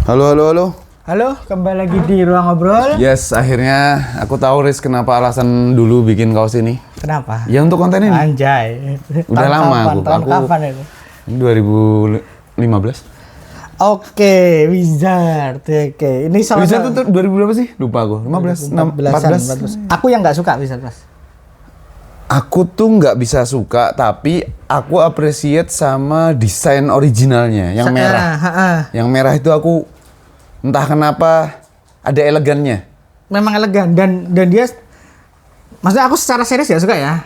Halo, halo, halo. Halo, kembali lagi di Ruang Ngobrol. Yes, akhirnya aku tahu Riz kenapa alasan dulu bikin kaos ini. Kenapa? Ya untuk konten ini. Anjay. Udah lama tahun kapan itu? Ini 2015. Oke, Wizard. Oke, ini salah Wizard itu 2000 berapa sih? Lupa aku. 15, 14. Aku yang nggak suka Wizard, Mas. Aku tuh nggak bisa suka, tapi aku appreciate sama desain originalnya yang merah. Yang merah itu aku entah kenapa ada elegannya. Memang elegan dan dia, maksudnya aku secara serius ya suka ya.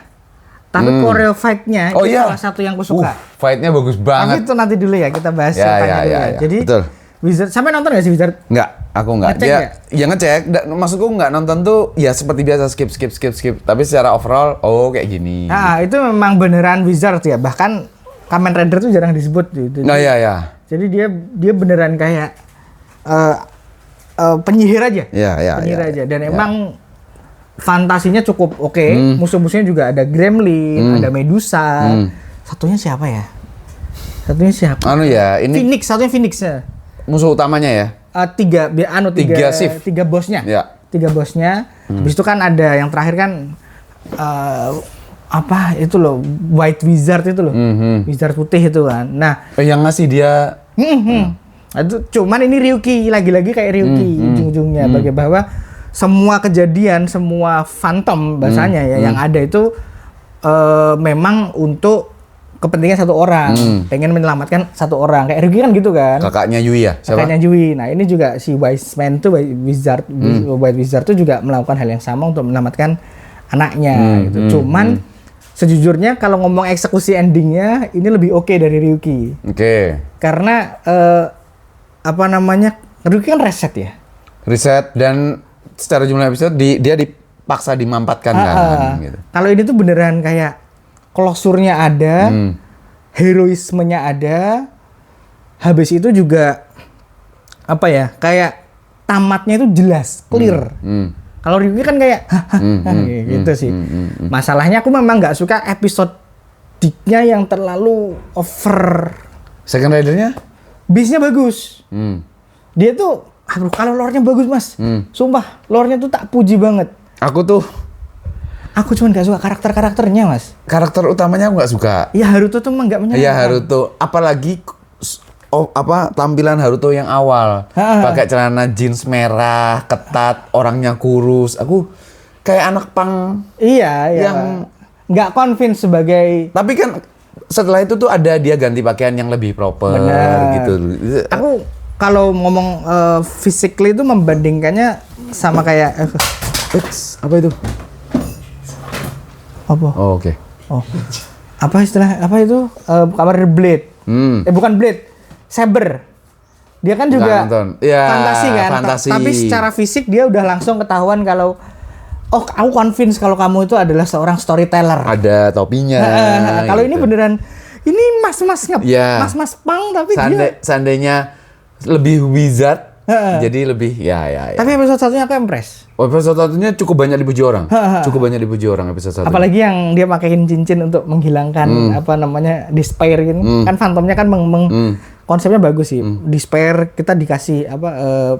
Tapi choreo fight-nya itu salah satu yang aku suka. Fight-nya bagus banget. Tapi itu nanti dulu ya, kita bahas Ya. Jadi Betul. Wizard, sampai nonton nggak sih Wizard? Nggak, aku nggak. Ya ngecek. Maksudku nggak nonton tuh ya seperti biasa skip. Tapi secara overall, kayak gini. Nah, itu memang beneran Wizard ya. Bahkan Kamen Rider tuh jarang disebut gitu. Nah, ya. Jadi dia beneran kayak penyihir aja. Penyihir aja. Dan emang fantasinya cukup oke. Musuh-musuhnya juga ada Gremlin, ada Medusa. Satunya siapa ya? Ini Satunya Phoenix ya. musuh utamanya ya. Tiga shift. Tiga bosnya. Ya. Tiga bosnya. Habis itu kan ada yang terakhir kan apa itu loh, White Wizard itu loh. Wizard putih itu kan. Nah, yang ngasih dia itu cuman ini Ryuki, lagi-lagi kayak Ryuki ujung-ujungnya bagi bahwa semua kejadian, semua phantom bahasanya yang ada itu memang untuk kepentingan satu orang, pengen menyelamatkan satu orang. Kayak Ryuki kan gitu kan. Kakaknya Yui ya? Siapa? Kakaknya Yui. Nah, ini juga si Wise Man tuh, White Wizard tuh juga melakukan hal yang sama untuk menyelamatkan anaknya gitu. Cuman sejujurnya kalau ngomong eksekusi endingnya ini lebih oke dari Ryuki. Karena Ryuki kan reset ya. Reset dan secara jumlah episode dia dipaksa dimampatkan kan gitu. Kalau ini tuh beneran kayak klosurnya ada, heroismenya ada, habis itu juga kayak tamatnya itu jelas, clear. Kalau Ryuki kan kayak gitu sih. Masalahnya aku memang nggak suka episodiknya yang terlalu over. Second Rider-nya? Beast-nya bagus. Dia tuh, kalau lore-nya bagus mas. Sumpah, lore-nya tuh tak puji banget. Aku cuma nggak suka karakternya mas. Karakter utamanya aku nggak suka. Ya Haruto tuh emang nggak menyenangkan. Iya Haruto, apalagi tampilan Haruto yang awal, pakai celana jeans merah, ketat, orangnya kurus. Aku kayak anak pang. Iya. Yang nggak convince sebagai. Tapi kan setelah itu tuh ada dia ganti pakaian yang lebih proper. Bener. Gitu. Aku kalau ngomong physically itu membandingkannya sama kayak apa itu? Apa? Oh, oke. Apa itu? Kamen Rider Blade. Bukan Blade. Saber. Dia kan juga fantasi kan. Tapi secara fisik dia udah langsung ketahuan kalau aku convince kalau kamu itu adalah seorang storyteller. Ada topinya. Kalau ini beneran ini mas-mas mas-mas pang tapi seandainya lebih wizard. Jadi lebih ya. Tapi episode satunya aku impress. Episode satunya cukup banyak dipuji orang. Episode satu. Apalagi yang dia pakein cincin untuk menghilangkan despair gitu. Kan fantomnya kan konsepnya bagus sih. Despair kita dikasih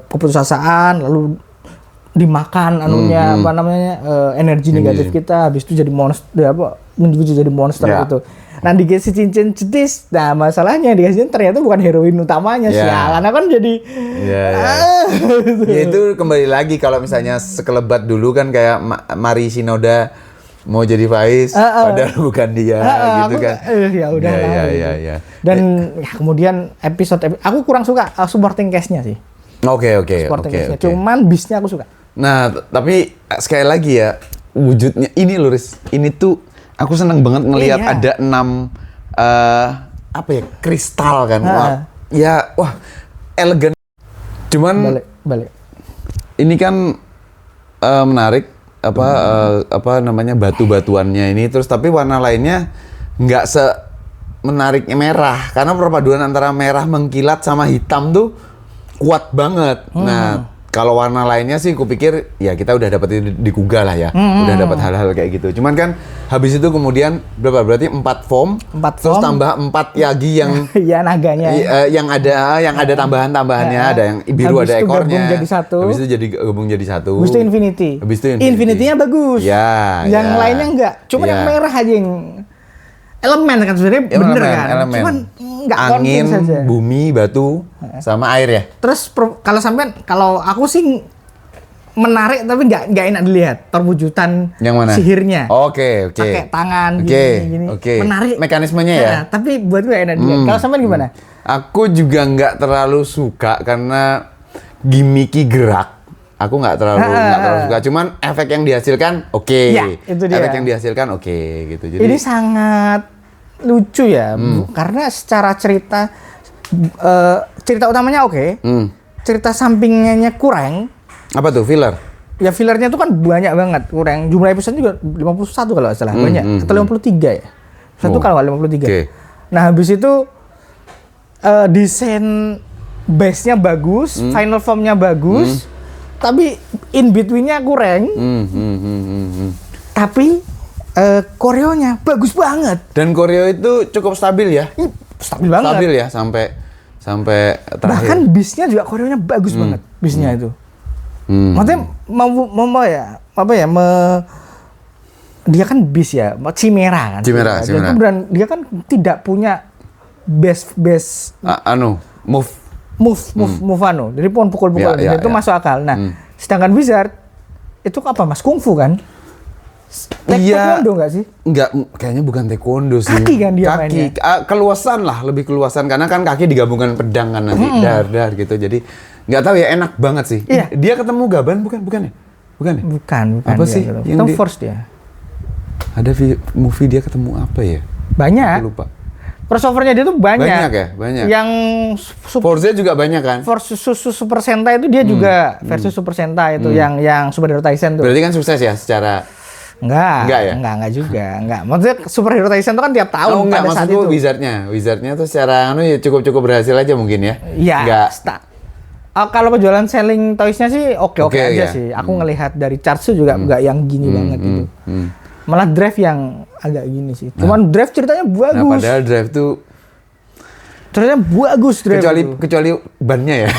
keputusasaan lalu dimakan energi negatif kita, habis itu jadi monster gitu. Nah dikasih cincin jedis, nah masalahnya dikasih cincin ternyata bukan heroin utamanya, sialan kan jadi ya itu kembali lagi kalau misalnya sekelebat dulu kan kayak Mari Shinoda mau jadi Faiz padahal bukan dia gitu kan. Ya udah ya. Dan kemudian episode aku kurang suka supporting cast-nya sih. Oke. Cuman Beast-nya aku suka. Nah, tapi sekali lagi ya, wujudnya ini Luris. Ini tuh aku seneng banget ngelihat ada 6 kristal kan. Wah, elegan. Cuman balik. Ini kan menarik batu-batuannya ini terus tapi warna lainnya nggak menariknya merah karena perpaduan antara merah mengkilat sama hitam tuh kuat banget. Nah, kalau warna lainnya sih kupikir ya kita udah dapat di Google lah ya. Udah dapat hal-hal kayak gitu. Cuman kan habis itu kemudian berarti 4 foam, terus tambah 4 yagi yang ya naganya. Yang ada tambahan-tambahannya, ada yang biru habis ada ekornya. Jadi satu. Habis itu gabung jadi satu. Habis itu Infinity. Infinity-nya bagus. Ya, yang lainnya enggak. Cuma yang merah aja yang elemen kan sebenarnya bener kan. Elemen. Cuman enggak angin, saja. Bumi, batu, sama air ya. Terus kalau aku sih menarik tapi nggak enak dilihat perwujudan yang mana? Sihirnya. Oke. Pakai tangan gini. Menarik. Mekanismenya ya. Tapi buat gue enak dilihat. Kalau sampean gimana? Aku juga nggak terlalu suka karena gimmicky gerak. Aku nggak terlalu suka. Cuman efek yang dihasilkan Ya, itu dia. Efek yang dihasilkan gitu. Jadi ini sangat lucu ya, karena secara cerita utamanya cerita sampingannya kurang. Apa tuh filler? Ya fillernya tuh kan banyak banget, kurang. Jumlah episode juga 51 kalau nggak salah, banyak. Atau 53 ya. Satu kalau nggak 53. Okay. Nah habis itu desain base-nya bagus, final form-nya bagus, tapi in between-nya kurang. Tapi koreonya bagus banget. Dan koreo itu cukup stabil ya? Stabil banget. Stabil ya sampai terakhir. Bahkan bisnya juga koreonya bagus banget, bisnya itu. Maksudnya dia kan bis ya, Chimera kan. Chimera. Dan dia kan tidak punya base move jadi pukul-pukul itu masuk akal. Nah, sedangkan Wizard itu apa Mas Kungfu kan? Taekwondo nggak sih? Nggak, kayaknya bukan taekwondo sih. Kaki kan dia mainnya. Keluasan lah, lebih keluasan karena kan kaki digabungkan pedang kan nanti dar gitu. Jadi nggak tahu ya, enak banget sih. Iya. Dia ketemu Gaban bukan ya? Bukan. Apa sih? Yang Force dia. Ada movie dia ketemu apa ya? Banyak. Aku lupa. Crossover-nya dia tuh banyak. Banyak ya? Banyak. Yang Forza juga banyak kan? Force Super Sentai itu dia juga versus Super Sentai itu yang Superhero Taisen tuh. Berarti kan sukses ya secara Enggak juga. Maksudnya Superhero Taisen itu kan tiap tahun pada saat itu. Wizardnya tuh secara ya cukup berhasil aja mungkin ya. Iya. Kalau penjualan selling toys-nya sih oke aja sih. Aku ngelihat dari charts juga enggak yang gini banget gitu. Malah Drive yang agak gini sih. Cuman Drive ceritanya bagus. Nah, padahal Drive tuh ceritanya bagus Drive. Kecuali bannya ya.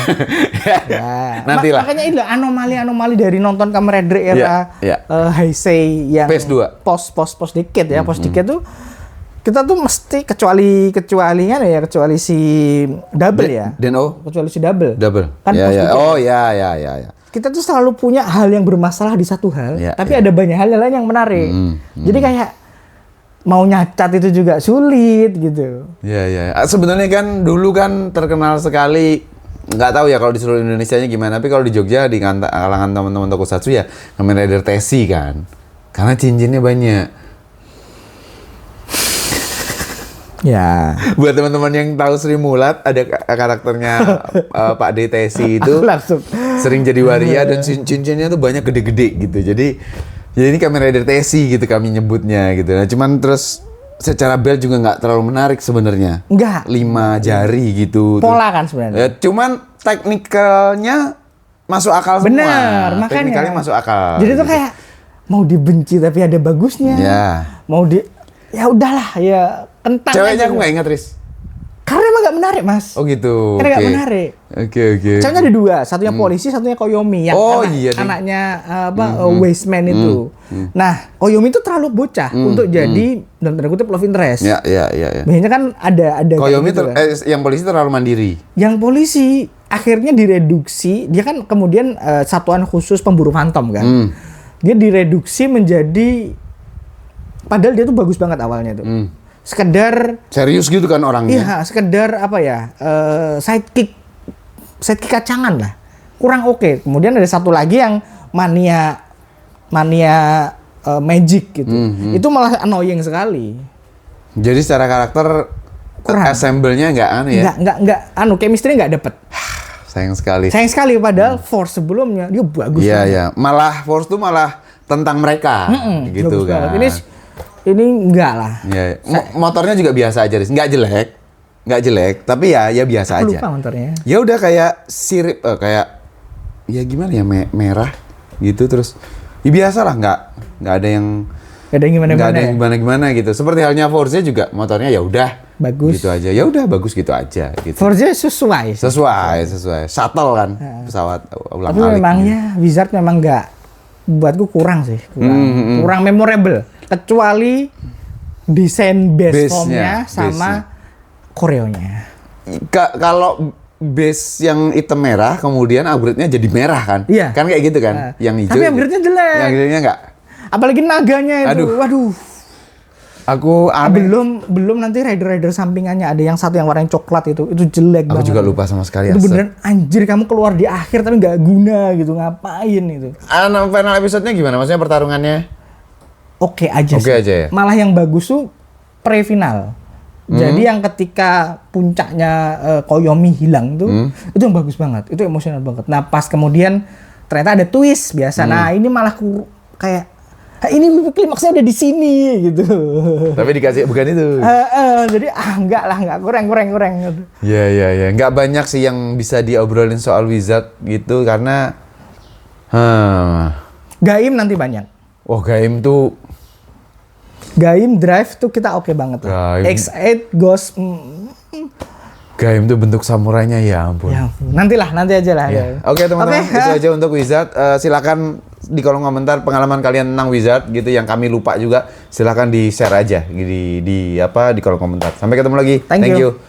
Nantilah. Makanya itu anomali dari nonton Kamen Rider era Heisei yang PS2. Post decade ya. Post decade tuh kita tuh mesti kecuali si Double ya. Kecuali si Double. Kan ya. Oh ya. Kita tuh selalu punya hal yang bermasalah di satu hal, tapi ada banyak hal lain yang menarik. Jadi kayak mau nyacat itu juga sulit gitu. Iya. Sebenarnya kan dulu kan terkenal sekali, nggak tahu ya kalau di seluruh Indonesianya gimana, tapi kalau di Jogja di kalangan teman-teman tokusatsu ya Kamen Rider Tesi kan, karena cincinnya banyak. Ya. Buat teman-teman yang tahu Sri Mulat, ada karakternya Pak D Tesi itu sering jadi waria dan cincinnya tuh banyak gede-gede gitu. Jadi ini Kamen Rider Tesi gitu kami nyebutnya gitu. Nah, cuman terus secara belt juga nggak terlalu menarik sebenarnya. Enggak. 5 jari gitu. Pola kan sebenarnya. Cuman teknikalnya masuk akal semua. Bener, makanya. Teknikalnya masuk akal. Jadi tuh kayak mau dibenci tapi ada bagusnya. Ya. Ya udahlah ya kentang. Ceweknya aku nggak ingat, Riz. Karena emang nggak menarik, Mas. Oh gitu. Karena nggak menarik. Oke. Ceweknya ada 2, satunya polisi, satunya Koyomi yang anaknya Wasteman itu. Nah, Koyomi itu terlalu bocah untuk jadi dalam tanda kutip love interest. Ya. Biasanya kan ada Koyomi gitu, yang polisi terlalu mandiri. Yang polisi akhirnya direduksi, dia kan kemudian satuan khusus pemburu fantom kan. Dia direduksi menjadi, padahal dia tuh bagus banget awalnya tuh. Sekedar serius gitu kan orangnya. Iya, sekedar sidekick kacangan lah. Kurang oke. Kemudian ada satu lagi yang mania magic gitu. Itu malah annoying sekali. Jadi secara karakter kurang. Assemble-nya enggak chemistry enggak dapet. Sayang sekali Padahal Force sebelumnya dia bagus. Iya. Malah Force tuh malah tentang mereka gitu kan. Ini enggak lah. Ya. Motornya juga biasa aja, nggak jelek, tapi ya biasa aja. Lupa motornya. Ya udah kayak sirip, kayak ya gimana ya merah gitu terus ya biasa lah nggak ada yang gimana gitu. Seperti halnya Forza juga motornya ya udah bagus gitu aja. Ya udah bagus gitu aja gitu. Forza sesuai. Shuttle kan pesawat ulang tapi alik. memangnya Wizard memang nggak buatku kurang sih. Kurang memorable kecuali desain base-nya sama koreonya. Kalau base yang hitam merah kemudian upgrade-nya jadi merah kan? Iya. Kan kayak gitu kan? Yang hijau. Tapi upgrade-nya jelek. Yang hijaunya enggak. Apalagi naganya itu. Waduh. Aku belum nanti rider sampingannya ada yang satu yang warnanya coklat itu jelek banget. Aku juga lupa sama sekali. Itu beneran anjir kamu keluar di akhir tapi nggak guna gitu, ngapain itu. Final episode-nya gimana? Maksudnya pertarungannya? Oke aja ya? Malah yang bagus tuh pre-final. Jadi yang ketika puncaknya Koyomi hilang tuh itu yang bagus banget, itu emosional banget. Nah pas kemudian ternyata ada twist biasa. Nah ini malah kayak ini klimaksnya ada di sini gitu. Tapi dikasih bukan itu. Jadi enggak kurang. Iya. Enggak banyak sih yang bisa diobrolin soal Wizard gitu karena Gaim nanti banyak. Gaim tuh Gaim Drive tuh kita oke banget lah. X8 Ghost Gaim tuh bentuk samurainya ya ampun. Nanti aja lah. Ya. Oke teman-teman, itu aja untuk Wizard. Silakan di kolom komentar pengalaman kalian tentang Wizard gitu yang kami lupa juga. Silakan di share aja di kolom komentar. Sampai ketemu lagi. Thank you.